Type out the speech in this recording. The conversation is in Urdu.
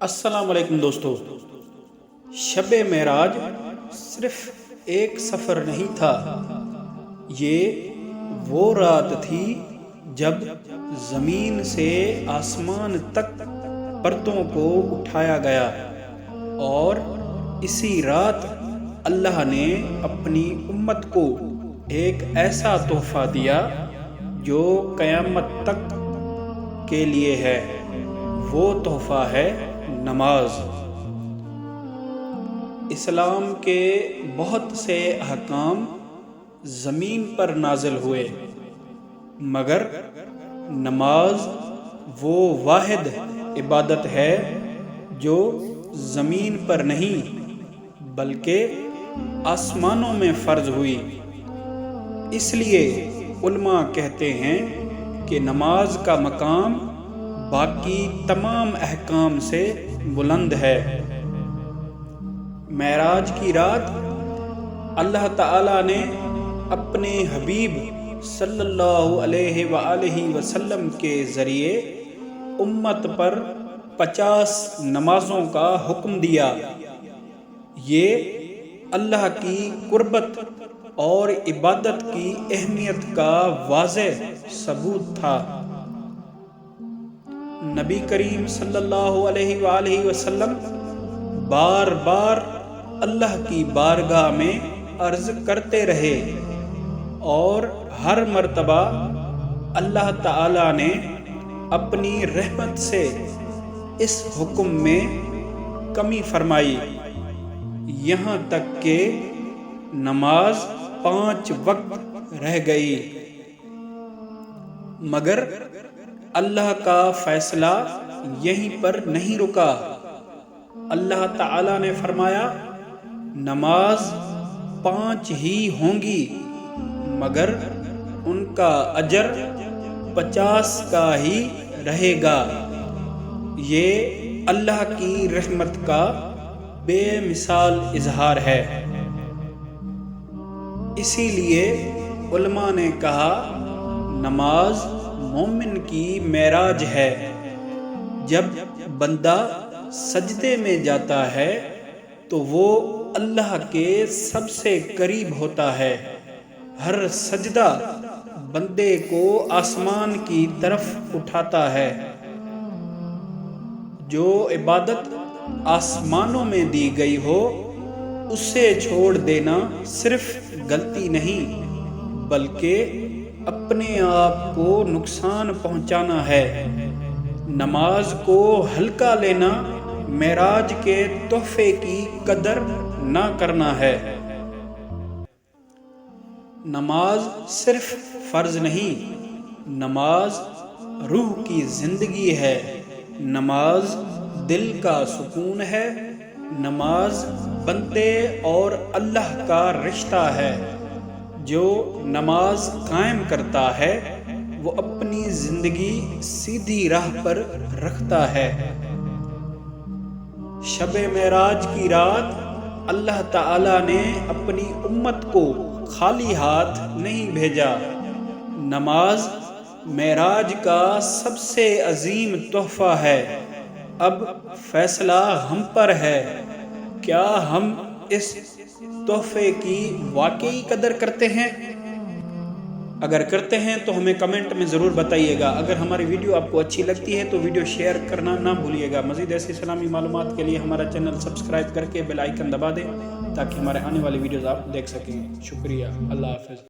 السلام علیکم دوستو، شب معراج صرف ایک سفر نہیں تھا، یہ وہ رات تھی جب زمین سے آسمان تک پردوں کو اٹھایا گیا، اور اسی رات اللہ نے اپنی امت کو ایک ایسا تحفہ دیا جو قیامت تک کے لیے ہے۔ وہ تحفہ ہے نماز۔ اسلام کے بہت سے احکام زمین پر نازل ہوئے، مگر نماز وہ واحد عبادت ہے جو زمین پر نہیں بلکہ آسمانوں میں فرض ہوئی۔ اس لیے علماء کہتے ہیں کہ نماز کا مقام باقی تمام احکام سے بلند ہے۔ معراج کی رات اللہ تعالیٰ نے اپنے حبیب صلی اللہ علیہ وآلہ وسلم کے ذریعے امت پر 50 نمازوں کا حکم دیا۔ یہ اللہ کی قربت اور عبادت کی اہمیت کا واضح ثبوت تھا۔ نبی کریم صلی اللہ علیہ وآلہ وسلم بار بار اللہ کی بارگاہ میں عرض کرتے رہے، اور ہر مرتبہ اللہ تعالیٰ نے اپنی رحمت سے اس حکم میں کمی فرمائی، یہاں تک کہ نماز 5 وقت رہ گئی۔ مگر اللہ کا فیصلہ یہیں پر نہیں رکا۔ اللہ تعالیٰ نے فرمایا، نماز 5 ہی ہوں گی، مگر ان کا اجر 50 کا ہی رہے گا۔ یہ اللہ کی رحمت کا بے مثال اظہار ہے۔ اسی لیے علماء نے کہا، نماز مومن کی معراج ہے۔ جب بندہ سجدے میں جاتا ہے تو وہ اللہ کے سب سے قریب ہوتا ہے۔ ہر سجدہ بندے کو آسمان کی طرف اٹھاتا ہے۔ جو عبادت آسمانوں میں دی گئی ہو، اسے چھوڑ دینا صرف غلطی نہیں بلکہ اپنے آپ کو نقصان پہنچانا ہے۔ نماز کو ہلکا لینا معراج کے تحفے کی قدر نہ کرنا ہے۔ نماز صرف فرض نہیں، نماز روح کی زندگی ہے، نماز دل کا سکون ہے، نماز بندے اور اللہ کا رشتہ ہے۔ جو نماز قائم کرتا ہے وہ اپنی زندگی سیدھی راہ پر رکھتا ہے۔ شب معراج کی رات اللہ تعالیٰ نے اپنی امت کو خالی ہاتھ نہیں بھیجا۔ نماز معراج کا سب سے عظیم تحفہ ہے۔ اب فیصلہ ہم پر ہے، کیا ہم اس تحفے کی واقعی قدر کرتے ہیں؟ اگر کرتے ہیں تو ہمیں کمنٹ میں ضرور بتائیے گا۔ اگر ہماری ویڈیو آپ کو اچھی لگتی ہے تو ویڈیو شیئر کرنا نہ بھولیے گا۔ مزید ایسی اسلامی معلومات کے لیے ہمارا چینل سبسکرائب کر کے بیل آئیکن دبا دیں تاکہ ہمارے آنے والی ویڈیوز آپ دیکھ سکیں۔ شکریہ، اللہ حافظ۔